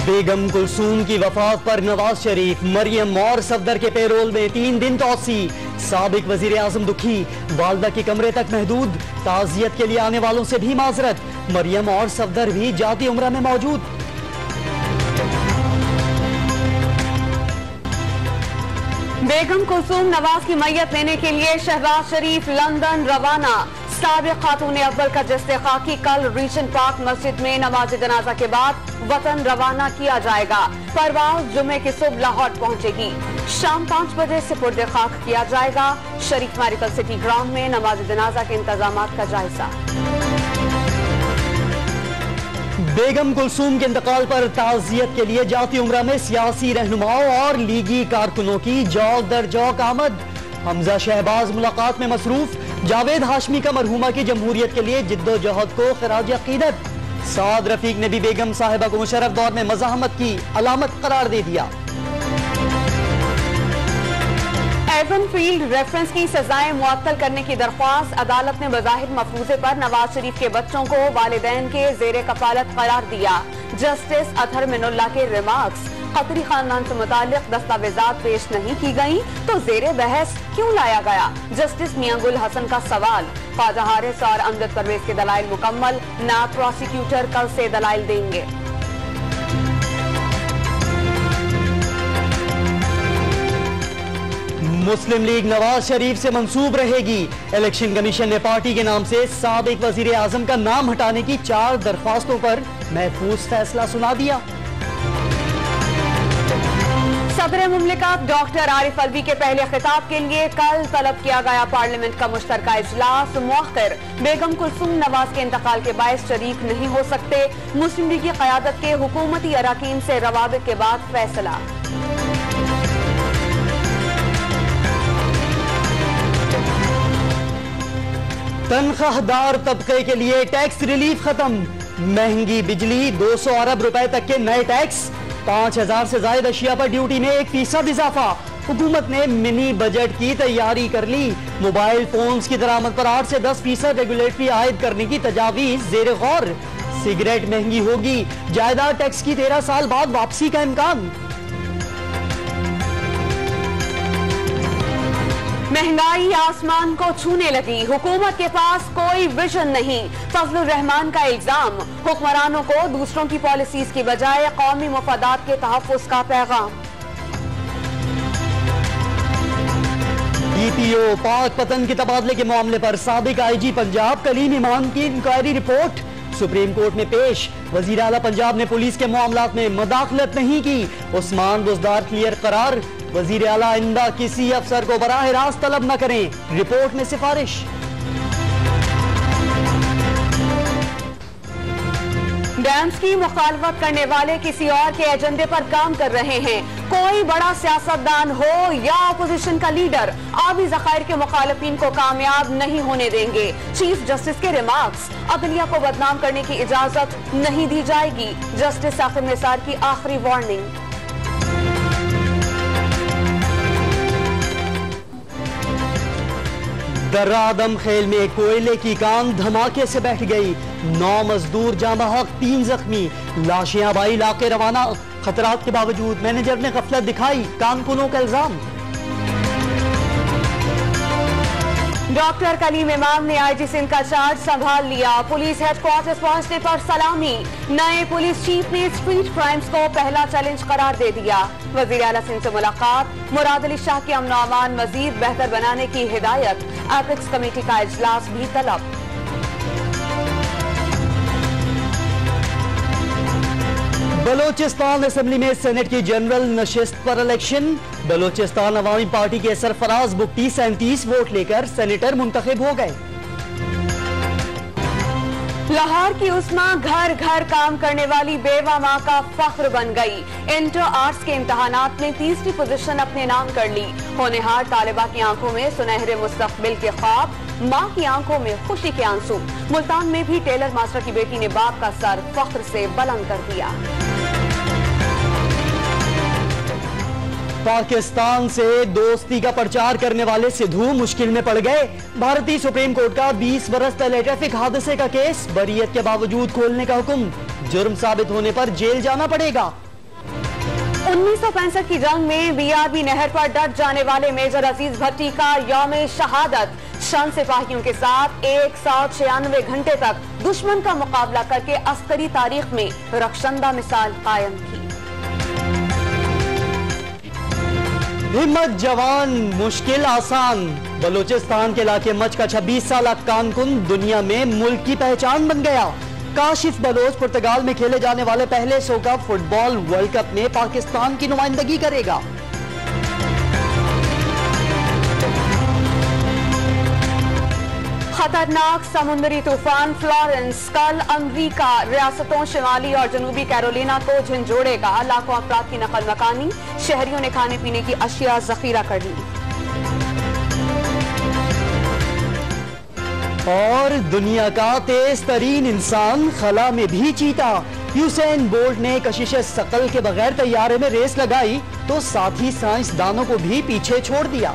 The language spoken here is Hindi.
बेगम कुलसूम की वफात पर नवाज शरीफ, मरियम और सफदर के पेरोल में 3 दिन तौसी। साबिक वजीर आजम दुखी, वालदा के कमरे तक महदूद। ताजियत के लिए आने वालों से भी माजरत। मरियम और सफदर भी जाती उम्रा में मौजूद। बेगम कुलसूम नवाज की मैयत लेने के लिए शहबाज शरीफ लंदन रवाना। साबिक खातून अव्वल का जस्ते खाकी कल रीजन पार्क मस्जिद में नमाज जनाजा के बाद वतन रवाना किया जाएगा। परवाज जुमे की सुबह लाहौर पहुंचेगी। शाम 5 बजे सुपुर्द खाक किया जाएगा। शरीफ मेडिकल सिटी ग्राउंड में नमाज जनाजा के इंतजामात का जायजा। बेगम कुलसूम के इंतकाल पर ताजियत के लिए जाती उम्रा में सियासी रहनुमाओं और लीगी कारकुनों की जौक दर जौक आमद। हमजा शहबाज मुलाकात में मसरूफ। जावेद हाशमी का मरहुमा की जमहूरियत के लिए जिद्दोजहद को खराज अकीदत। साद रफीक ने भी बेगम साहिबा को मुशर्रफ दौर में मज़ाहमत की अलामत करार दे दिया। एवन फील्ड रेफरेंस की सजाएं मुअत्तल करने की दरख्वास्त। अदालत ने बज़ाहिर मफरूजे पर नवाज शरीफ के बच्चों को वालिदैन के जेर कफालत करार दिया। जस्टिस अतहर मिनुल्लाह के रिमार्क्स, कतरी खानदान से मुताल्लिक दस्तावेजात पेश नहीं की गई तो जेर बहस क्यों लाया गया। जस्टिस मियां गुल हसन का सवाल। ख्वाजा हारिस और अमजद परवेज के दलाइल मुकम्मल, नायब प्रोसिक्यूटर कल से दलाइल देंगे। मुस्लिम लीग नवाज शरीफ से मंसूब रहेगी। इलेक्शन कमीशन ने पार्टी के नाम से साबिक वजीर आजम का नाम हटाने की 4 दरख्वास्तों पर महफूज फैसला सुना दिया। सदर मुमलिकत डॉक्टर आरिफ अलवी के पहले खिताब के लिए कल तलब किया गया पार्लियामेंट का मुश्तरका इजलास मुअख्खर। बेगम कुलसूम नवाज के इंतकाल के बायस शरीक नहीं हो सकते। मुस्लिम लीग की क़यादत के हुकूमती अराकीन से रवाबित के बाद फैसला। तनख्वाहदार तबके के लिए टैक्स रिलीफ खत्म। महंगी बिजली, 200 अरब रुपए तक के नए टैक्स। 5000 से ज्यादा अशिया पर ड्यूटी में 1% इजाफा। हुकूमत ने मिनी बजट की तैयारी कर ली। मोबाइल फोन्स की दरामद पर 8 से 10% रेगुलेटरी आयद करने की तजावीज जेर गौर। सिगरेट महंगी होगी। जायदाद टैक्स की 13 साल बाद वापसी का इम्कान। महंगाई आसमान को छूने लगी। हुकूमत के पास कोई विजन नहीं। फजलुर रहमान का इल्जाम। हुक्मरानों को दूसरों की पॉलिसीज की बजाय कौमी मफादात के तहफ़्फ़ुज़ का पैगाम। DPO पाक पतन के तबादले के मामले पर साबिक IG पंजाब कलीम इमाम की इंक्वायरी रिपोर्ट सुप्रीम कोर्ट में पेश। वजीर आला पंजाब ने पुलिस के मामलात में मदाखलत नहीं की। उस्मान बुज़दार क्लियर करार। वजीर आला आइंदा किसी अफसर को बराह रास्त तलब न करें, रिपोर्ट में सिफारिश। डैम्स की मुखालफत करने वाले किसी और के एजेंडे पर काम कर रहे हैं। कोई बड़ा सियासतदान हो या अपोजिशन का लीडर, आबी ज़खायर के मुखालिफिन को कामयाब नहीं होने देंगे। चीफ जस्टिस के रिमार्क्स। अदलिया को बदनाम करने की इजाजत नहीं दी जाएगी। जस्टिस साकिब निसार की आखिरी वार्निंग। दर्रा आदम खेल में कोयले की कान धमाके से बैठ गई। 9 मजदूर जाँ बहक, 3 जख्मी। लाशें आबाई इलाके रवाना। खतरात के बावजूद मैनेजर ने गफलत दिखाई, कारकुनों का इल्जाम। डॉक्टर कलीम इमाम ने IG सिंध का चार्ज संभाल लिया। पुलिस हेडक्वार्टर्स पहुंचने पर सलामी। नए पुलिस चीफ ने स्ट्रीट क्राइम्स को पहला चैलेंज करार दे दिया। वजीर आला सिंध से मुलाकात। मुराद अली शाह की अमन अमान मजीद बेहतर बनाने की हिदायत। एपिक्स कमेटी का इजलास भी तलब। बलोचिस्तान असेंबली में सेनेट की जनरल नशिस्त पर इलेक्शन। बलोचिस्तान अवामी पार्टी के सरफराज बुट्टी 37 वोट लेकर सेनेटर मुंतखब हो गए। लाहौर की उस्मा घर घर काम करने वाली बेवा माँ का फख्र बन गई। इंटर आर्ट्स के इम्तहानात में 3री पोजीशन अपने नाम कर ली। होनहार तालिबा की आंखों में सुनहरे मुस्तकबिल के ख्वाब, माँ की आंखों में खुशी के आंसू। मुल्तान में भी टेलर मास्टर की बेटी ने बाप का सर फख्र से बुलंद कर दिया। पाकिस्तान से दोस्ती का प्रचार करने वाले सिद्धू मुश्किल में पड़ गए। भारतीय सुप्रीम कोर्ट का 20 बरस पहले ट्रैफिक हादसे का केस बरीयत के बावजूद खोलने का हुक्म। जुर्म साबित होने पर जेल जाना पड़ेगा। 1965 की जंग में बीआरबी नहर पर डट जाने वाले मेजर अजीज भट्टी का यौम शहादत। शन सिपाहियों के साथ 196 घंटे तक दुश्मन का मुकाबला करके अस्करी तारीख में रक्षंदा मिसाल कायम की। हिम्मत जवान मुश्किल आसान। बलूचिस्तान के इलाके मच का 26 साल कानकुन दुनिया में मुल्क की पहचान बन गया। काशिफ बलोच पुर्तगाल में खेले जाने वाले पहले सोका फुटबॉल वर्ल्ड कप में पाकिस्तान की नुमाइंदगी करेगा। खतरनाक समुद्री तूफान फ्लोरेंस कल अमरीका, रियासतों शिमाली और जनूबी कैरोलिना को झंझोड़ेगा। लाखों अफराद की नकल मकानी, शहरियों ने खाने पीने की अशिया जखीरा कर ली। और दुनिया का तेज तरीन इंसान खला में भी जीता। यूसेन बोल्ट ने कशिश सकल के बगैर तैयारे में रेस लगाई तो साथी साइंसदानों को भी पीछे छोड़ दिया।